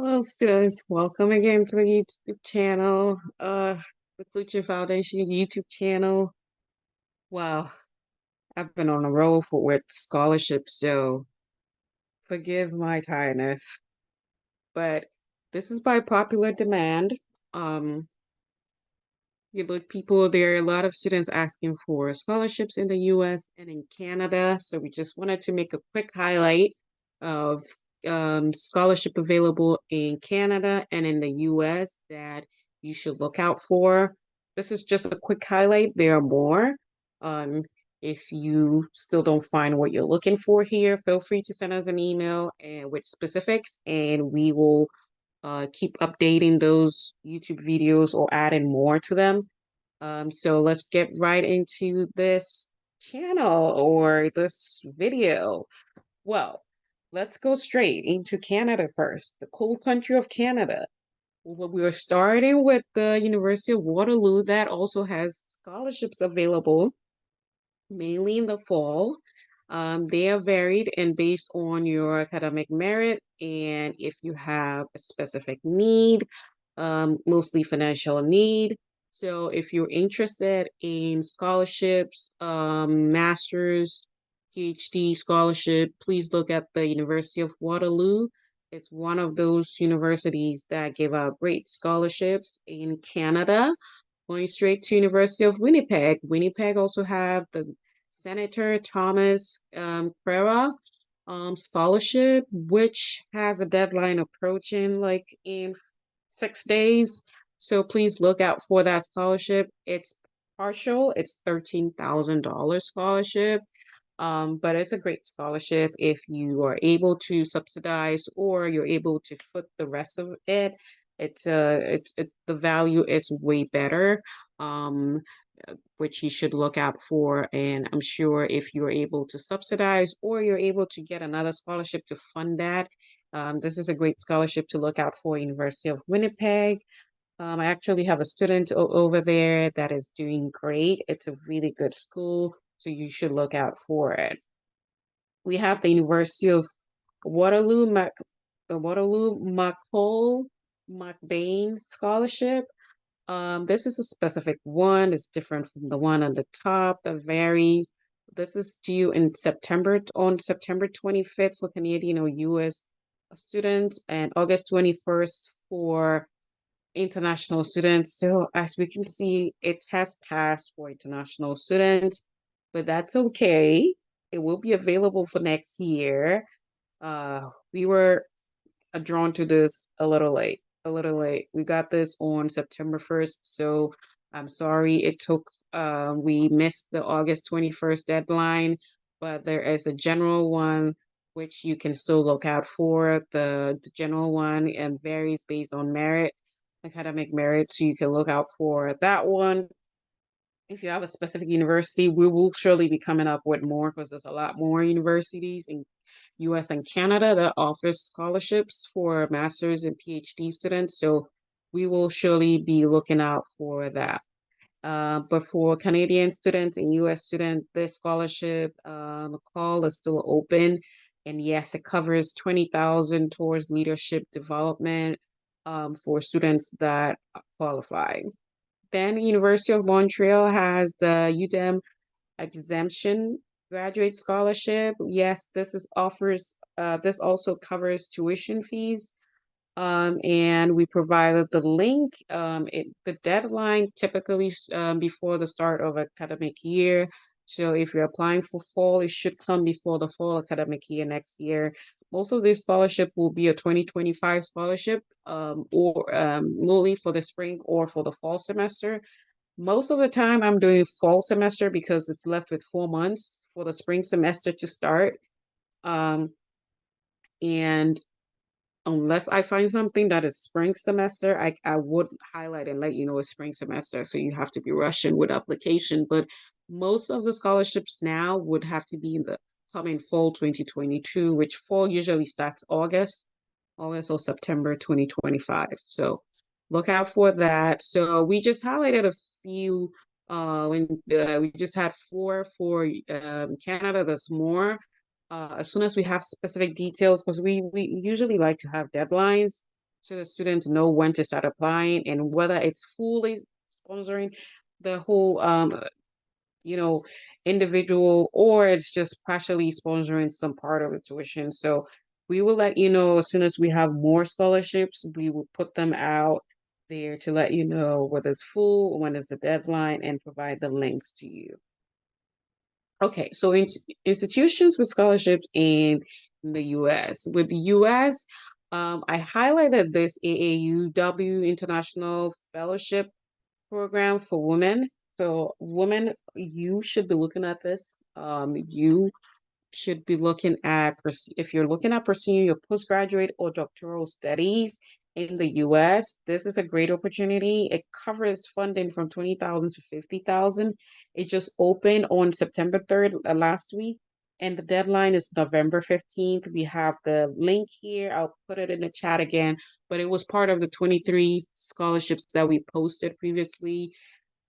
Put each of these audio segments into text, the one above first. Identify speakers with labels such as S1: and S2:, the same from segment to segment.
S1: Hello, students. Welcome again to the YouTube channel, the Clutcher Foundation YouTube channel. Wow, I've been on a roll with scholarships, so forgive my tiredness. But this is by popular demand. Um, there are a lot of students asking for scholarships in the US and in Canada. So we just wanted to make a quick highlight of scholarship available in Canada and in the US that you should look out for. This is just a quick highlight. There are more. Um, if you still don't find what you're looking for here, feel free to send us an email and with specifics, and we will keep updating those YouTube videos or adding more to them. So let's get right into this channel or this video. Well, let's go straight into Canada first, the cool country of Canada. Well, we are starting with the University of Waterloo that also has scholarships available, mainly in the fall. They are varied and based on your academic merit and if you have a specific need, mostly financial need. So if you're interested in scholarships, master's, PhD scholarship, please look at the University of Waterloo. It's one of those universities that give out great scholarships in Canada. Going straight to University of Winnipeg. Winnipeg also have the Senator Thomas Crerar scholarship, which has a deadline approaching like in 6 days. So please look out for that scholarship. It's partial. It's $13,000 scholarship. But it's a great scholarship if you are able to subsidize or you're able to foot the rest of it. The value is way better, um, which you should look out for. And I'm sure if you're able to subsidize or you're able to get another scholarship to fund that, this is a great scholarship to look out for. University of Winnipeg. I actually have a student over there that is doing great. It's a really good school, so you should look out for it. We have the University of Waterloo, the Waterloo McCall MacBain scholarship. This is a specific one. It's different from the one on the top that varies. This is due in on September 25th for Canadian or US students and August 21st for international students. So as we can see, it has passed for international students, but that's okay. It will be available for next year. We were drawn to this a little late, a little late. We got this on September 1st, so I'm sorry it took, we missed the August 21st deadline, but there is a general one which you can still look out for. The general one and varies based on merit, academic merit, so you can look out for that one. If you have a specific university, we will surely be coming up with more because there's a lot more universities in US and Canada that offers scholarships for master's and PhD students. So we will surely be looking out for that. But for Canadian students and US students, this scholarship McCall is still open. And yes, it covers 20,000 towards leadership development for students that qualify. Then University of Montreal has the UdeM Exemption graduate scholarship. Yes, this also covers tuition fees. And we provided the link. The deadline typically before the start of academic year. So if you're applying for fall, it should come before the fall academic year next year. Most of this scholarship will be a 2025 scholarship, or only for the spring or for the fall semester. Most of the time, I'm doing fall semester because it's left with 4 months for the spring semester to start. Um, and unless I find something that is spring semester, I would highlight and let you know it's spring semester. So you have to be rushing with application. But most of the scholarships now would have to be in the coming fall 2022, which fall usually starts August or September 2025. So look out for that. So we just highlighted a few. When we just had four for Canada. There's more as soon as we have specific details, because we usually like to have deadlines. so the students know when to start applying and whether it's fully sponsoring the whole you know, individual, or it's just partially sponsoring some part of the tuition. So we will let you know as soon as we have more scholarships. We will put them out there to let you know whether it's full, when is the deadline, and provide the links to you. Okay, so institutions with scholarships in the US. With the US, I highlighted this AAUW International Fellowship Program for women. So, women, you should be looking at this. You should be looking at if you're looking at pursuing your postgraduate or doctoral studies in the US, this is a great opportunity. It covers funding from 20,000 to 50,000. It just opened on September 3rd last week, and the deadline is November 15th. We have the link here. I'll put it in the chat again, but it was part of the 23 scholarships that we posted previously.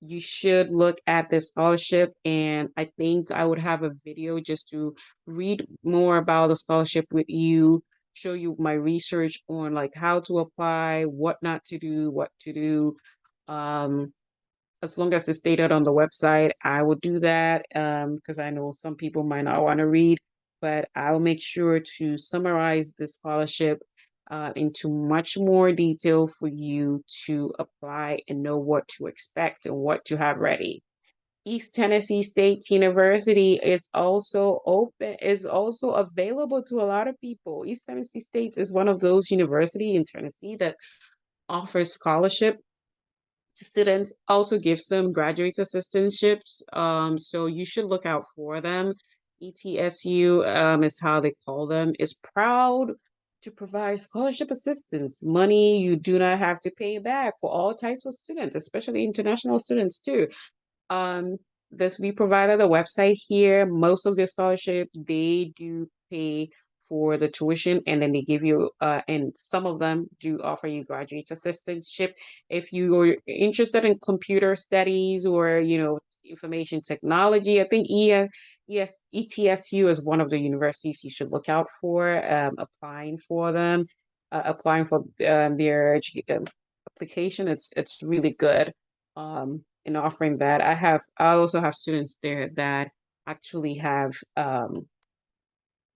S1: You should look at this scholarship, and I think I would have a video just to read more about the scholarship with you, show you my research on like how to apply, what not to do, what to do. Um, as long as it's stated on the website, I will do that because I know some people might not want to read, but I'll make sure to summarize the scholarship into much more detail for you to apply and know what to expect and what to have ready. East Tennessee State University is also open, is also available to a lot of people. East Tennessee State is one of those universities in Tennessee that offers scholarship to students, also gives them graduate assistantships. So you should look out for them. ETSU is how they call them, is proud to provide scholarship assistance, money you do not have to pay back for all types of students, especially international students too. Um, this we provided a website here. Most of their scholarship, they do pay for the tuition, and then they give you and some of them do offer you graduate assistantship if you're interested in computer studies or information technology. I think ETSU is one of the universities you should look out for applying for them, applying for their application. It's really good in offering that. I also have students there that actually have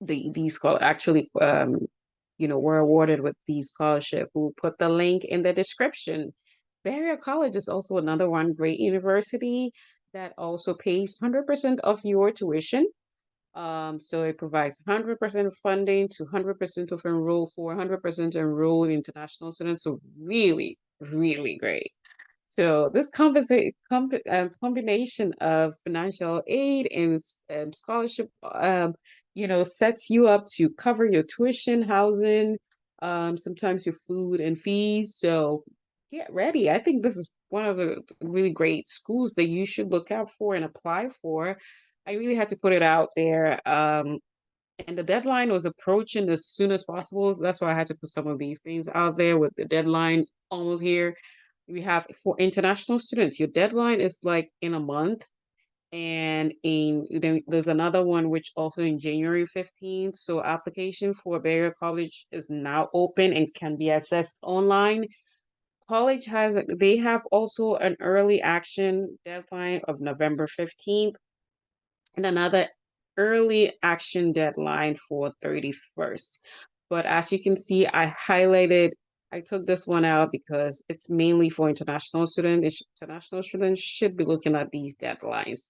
S1: these actually were awarded with these scholarship. We'll put the link in the description. Barrier College is also another one great university that also pays 100% of your tuition. So it provides 100% funding to 100% of enroll for 100% enrolled international students. So really, really great. So this combination of financial aid and scholarship, sets you up to cover your tuition, housing, sometimes your food and fees. So get ready. I think this is one of the really great schools that you should look out for and apply for. I really had to put it out there. And the deadline was approaching as soon as possible. That's why I had to put some of these things out there with the deadline almost here. We have for international students, your deadline is like in a month. And there's another one which also in January 15th. So application for Barrier College is now open and can be accessed online. They have also an early action deadline of November 15th and another early action deadline for 31st. But as you can see, I took this one out because it's mainly for international students. International students should be looking at these deadlines.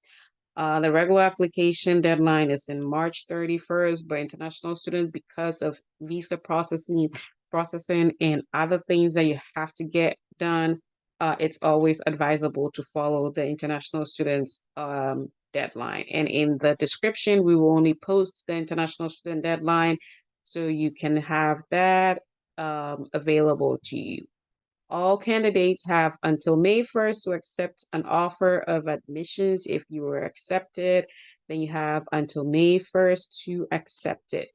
S1: The regular application deadline is in March 31st, but international students, because of visa processing and other things that you have to get done, it's always advisable to follow the international students deadline. And in the description, we will only post the international student deadline so you can have that available to you. All candidates have until May 1st to accept an offer of admissions. If you were accepted, then you have until May 1st to accept it.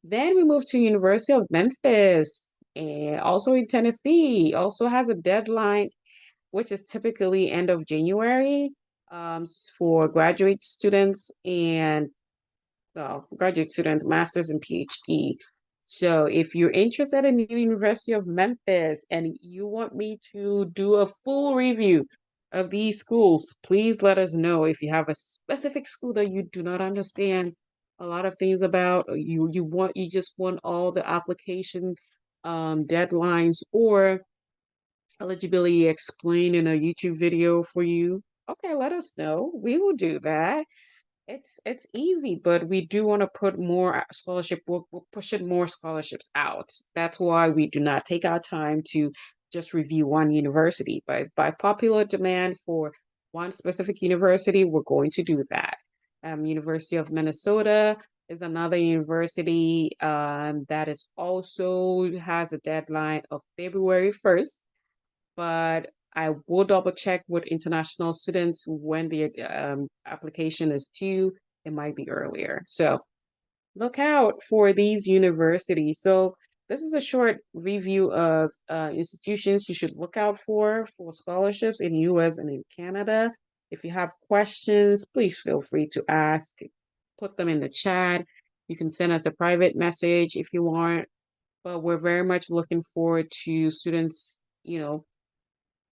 S1: Then we move to University of Memphis, and also in Tennessee, also has a deadline, which is typically end of January for graduate students and graduate students, master's and PhD. So if you're interested in the University of Memphis and you want me to do a full review of these schools, please let us know. If you have a specific school that you do not understand a lot of things about, or you just want all the application deadlines or eligibility explained in a YouTube video for you, okay, let us know. We will do that. It's easy, but we do want to put more scholarship. We're pushing more scholarships out. That's why we do not take our time to just review one university. But by popular demand for one specific university, we're going to do that. University of Minnesota is another university that is also has a deadline of February 1st, but I will double check with international students when the application is due. It might be earlier. So look out for these universities. So this is a short review of institutions you should look out for scholarships in US and in Canada. If you have questions, please feel free to ask. Put them in the chat. You can send us a private message if you want. But we're very much looking forward to students,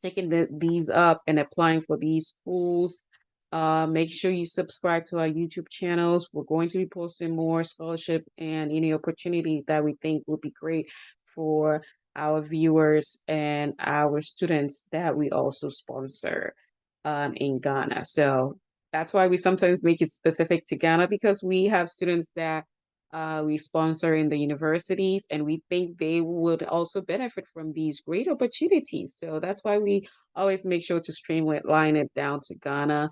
S1: taking these up and applying for these schools. Make sure you subscribe to our YouTube channels. We're going to be posting more scholarship and any opportunity that we think will be great for our viewers and our students that we also sponsor in Ghana. So that's why we sometimes make it specific to Ghana, because we have students that we sponsor in the universities, and we think they would also benefit from these great opportunities. So that's why we always make sure to streamline it down to Ghana.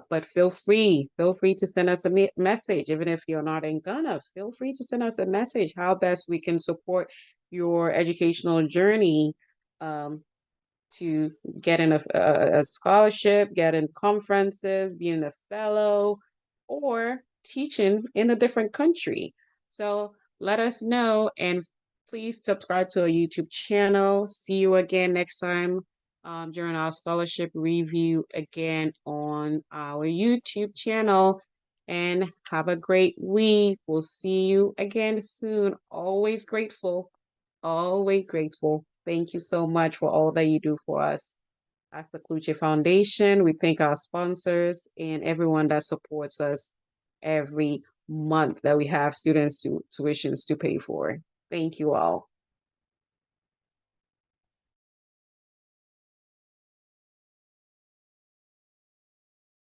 S1: But feel free to send us a message, even if you're not in Ghana. Feel free to send us a message how best we can support your educational journey. To get in a scholarship, get in conferences, being a fellow, or teaching in a different country. So let us know, and please subscribe to our YouTube channel. See you again next time during our scholarship review again on our YouTube channel. And have a great week. We'll see you again soon. Always grateful. Always grateful. Thank you so much for all that you do for us. As the Kluge Foundation, we thank our sponsors and everyone that supports us every month that we have students to tuitions to pay for. Thank you all.